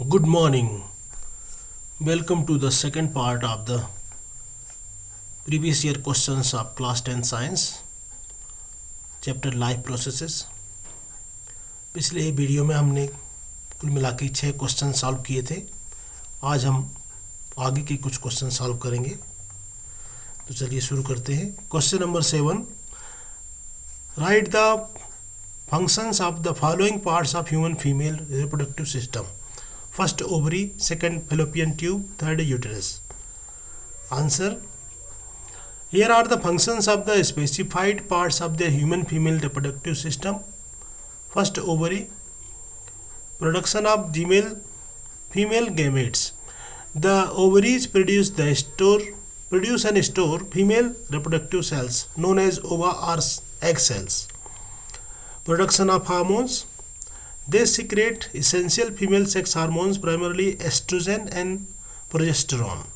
Good morning. Welcome to the second part of the previous year questions of class 10 science chapter life processes. पिछले video में हमने कुल मिला के 6 question solve किए थे. आज हम आगे के कुछ क्वेश्चन सॉल्व करेंगे. तो चलिए शुरू करते हैं. Question number 7. Right the functions of the following parts of human female reproductive system. First ovary, second fallopian tube, third uterus. Answer. Here are the functions of the specified parts of the human female reproductive system. First ovary, production of female gametes. The ovaries produce and store female reproductive cells known as ova or egg cells. Production of hormones. They secrete essential female sex hormones, primarily estrogen and progesterone,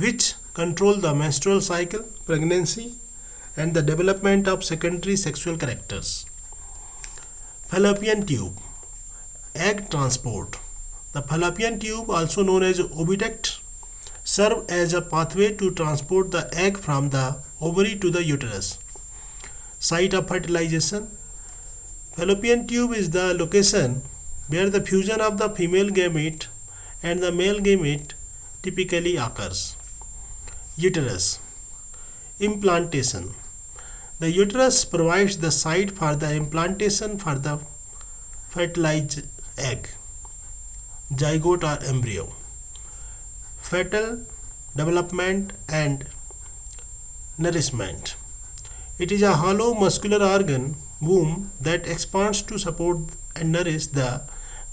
which control the menstrual cycle, pregnancy, and the development of secondary sexual characters. Fallopian tube, egg transport. The fallopian tube, also known as oviduct, serve as a pathway to transport the egg from the ovary to the uterus. Site of fertilization. Fallopian tube is the location where the fusion of the female gamete and the male gamete typically occurs. Uterus. Implantation. The uterus provides the site for the implantation for the fertilized egg, zygote or embryo. Fetal development and nourishment. It is a hollow muscular organ womb that expands to support and nourish the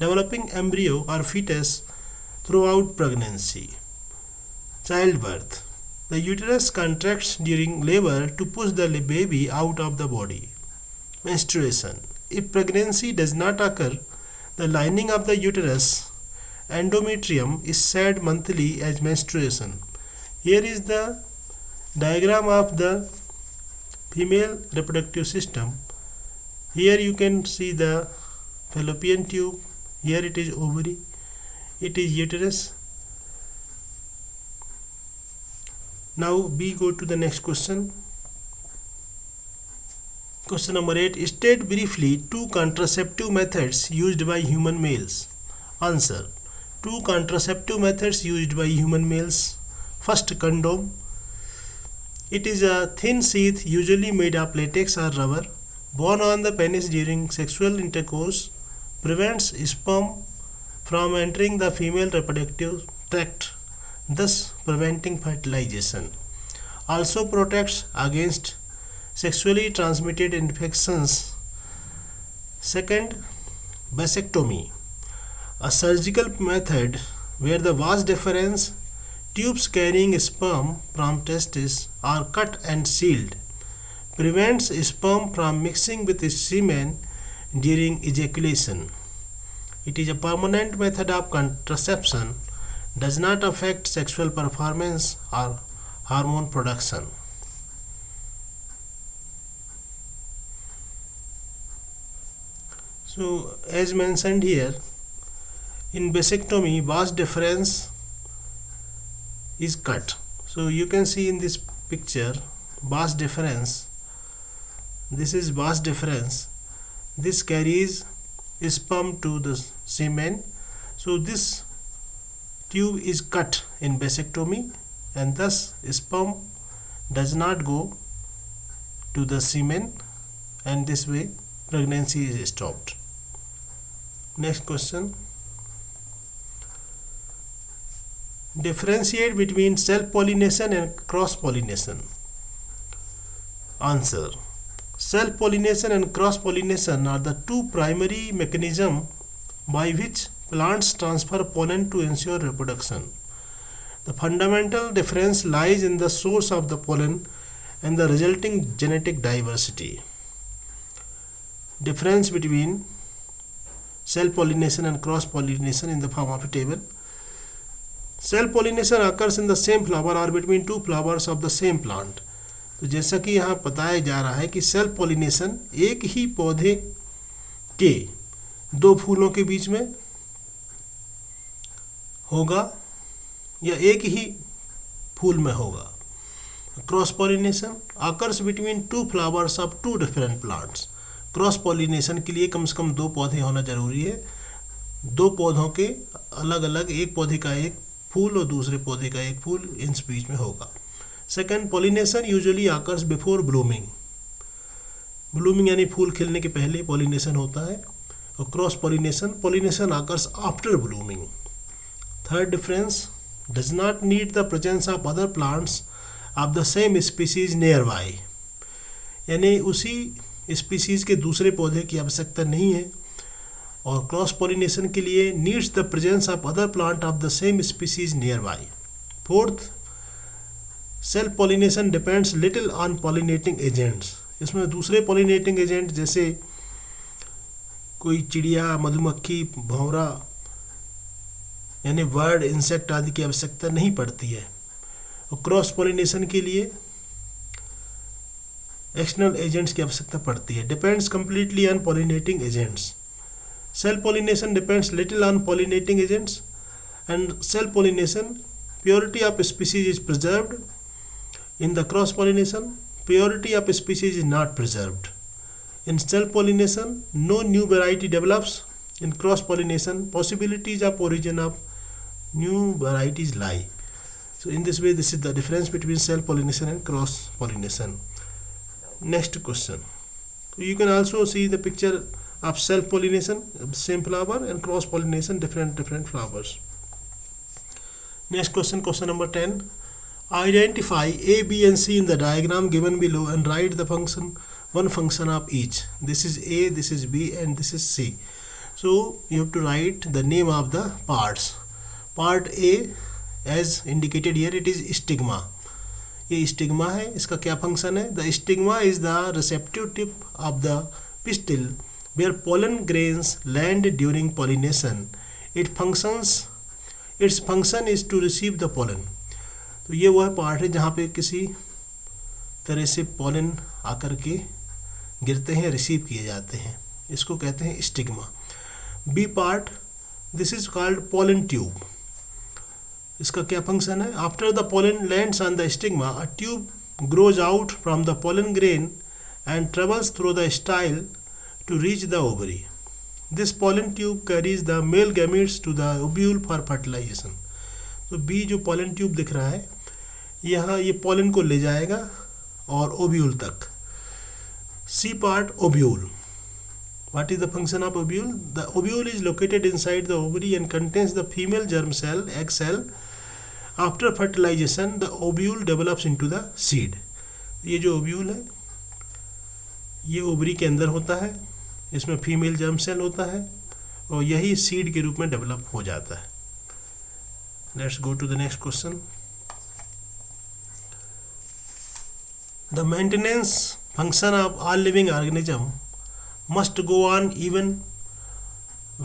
developing embryo or fetus throughout pregnancy. Childbirth. The uterus contracts during labor to push the baby out of the body. Menstruation. If pregnancy does not occur, the lining of the uterus endometrium is shed monthly as menstruation. Here is the diagram of the female reproductive system. Here you can see the fallopian tube. Here it is ovary. It is uterus. Now we go to the next question. Question number 8. State briefly 2 contraceptive methods used by human males. Answer. 2 contraceptive methods used by human males. First, condom. It is a thin sheath usually made of latex or rubber, worn on the penis during sexual intercourse, prevents sperm from entering the female reproductive tract, thus preventing fertilization. Also protects against sexually transmitted infections. Second, vasectomy, a surgical method where the vas deferens tubes carrying sperm from testes are cut and sealed, prevents sperm from mixing with semen during ejaculation. It is a permanent method of contraception, does not affect sexual performance or hormone production. So, as mentioned here, in vasectomy, vas deferens is cut. So, you can see in this picture, vas deferens. This is vas deferens. This carries sperm to the semen. So this tube is cut in vasectomy, and thus sperm does not go to the semen, and this way pregnancy is stopped. Next question. Differentiate between self-pollination and cross-pollination. Answer. Self-pollination and cross-pollination are the 2 primary mechanisms by which plants transfer pollen to ensure reproduction. The fundamental difference lies in the source of the pollen and the resulting genetic diversity. Difference between self-pollination and cross-pollination in the form of a table. Self-pollination occurs in the same flower or between 2 flowers of the same plant. तो जैसा कि यहाँ बताया जा रहा है कि self pollination एक ही पौधे के 2 फूलों के बीच में होगा या एक ही फूल में होगा। Cross pollination occurs between two flowers of two different plants. Cross pollination के लिए कम से कम 2 पौधे होना जरूरी है, 2 पौधों के अलग अलग, एक पौधे का एक फूल और दूसरे पौधे का एक फूल इन बीच में होगा। Second, pollination usually occurs before blooming. Blooming यानी फूल खिलने के पहले पॉलिनेशन होता है। और cross pollination occurs after blooming. Third difference, does not need the presence of other plants of the same species near by. यानी उसी स्पीसीज के दूसरे पौधे की आवश्यकता नहीं है। और क्रॉस पॉलिनेशन के लिए needs the presence of other plant of the same species near by. Fourth, self pollination depends little on pollinating agents. इसमें दूसरे पॉलिनेटिंग एजेंट जैसे कोई चिड़िया, मधुमक्खी, भंवरा यानी बर्ड, इंसेक्ट आदि की आवश्यकता नहीं पड़ती है। और क्रॉस पॉलिनेशन के लिए एक्सटर्नल एजेंट्स की आवश्यकता पड़ती है। Depends completely on pollinating agents. Self pollination depends little on pollinating agents and self pollination purity of species is preserved. In the cross pollination, purity of species is not preserved. In self pollination, no new variety develops. In cross pollination, possibilities of origin of new varieties lie. So in this way, this is the difference between self pollination and cross pollination. Next question. You can also see the picture of self pollination, same flower, and cross pollination, different flowers. Next question, question number 10. Identify A, B and C in the diagram given below and write the one function of each. This is A, this is B and this is C. So you have to write the name of the parts. Part A, as indicated here, it is stigma. ये stigma है, इसका क्या function है? The stigma is the receptive tip of the pistil where pollen grains land during pollination. Its function is to receive the pollen. तो ये वह part है जहाँ पे किसी तरह से पॉलन आकर के गिरते हैं, रिसीव किए जाते हैं, इसको कहते हैं stigma. B part, this is called pollen tube. इसका क्या फंक्शन है? After the pollen lands on the stigma, a tube grows out from the pollen grain and travels through the style to reach the ovary. This pollen tube carries the male gametes to the ovule for fertilization. तो B जो pollen tube दिख रहा है यहाँ, ये pollen को ले जाएगा और ओव्यूल तक। C part, ovule. What is the function of ovule? The ovule is located inside the ovary and contains the female germ cell, egg cell. After fertilization the ovule develops into the seed. ये जो ovule है ये ovary के अंदर होता है, इसमें female germ cell होता है और यही सीड के रूप में डेवलप हो जाता है। Let's go to the next question. The maintenance function of all living organisms must go on even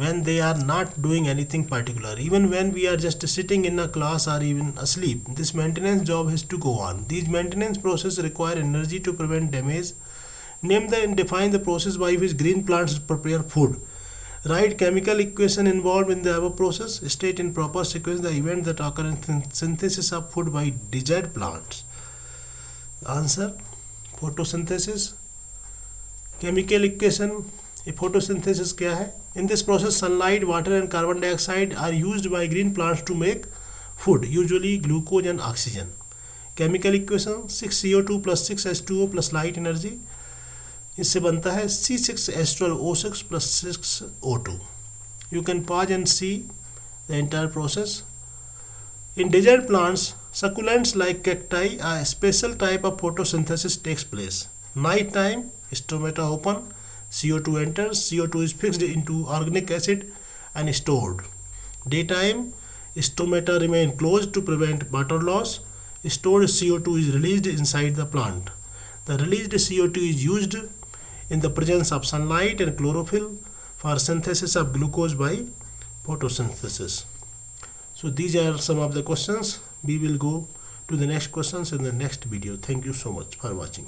when they are not doing anything particular. Even when we are just sitting in a class or even asleep, this maintenance job has to go on. These maintenance processes require energy to prevent damage. Name and define the process by which green plants prepare food. Write chemical equation involved in the above process. State in proper sequence the event that occur in synthesis of food by desired plants. Answer: photosynthesis. Chemical equation, ये photosynthesis क्या है? In this process, sunlight, water and carbon dioxide are used by green plants to make food, usually glucose and oxygen. Chemical equation: 6CO2 plus 6H2O plus light energy. इससे बनता है C6H12O6 plus 6O2. You can pause and see the entire process. In desert plants, succulents like cacti, a special type of photosynthesis takes place. Night time, stomata open, CO2 enters, CO2 is fixed into organic acid and stored. Daytime, stomata remain closed to prevent water loss. Stored CO2 is released inside the plant. The released CO2 is used in the presence of sunlight and chlorophyll for synthesis of glucose by photosynthesis. So these are some of the questions. We will go to the next questions in the next video. Thank you so much for watching.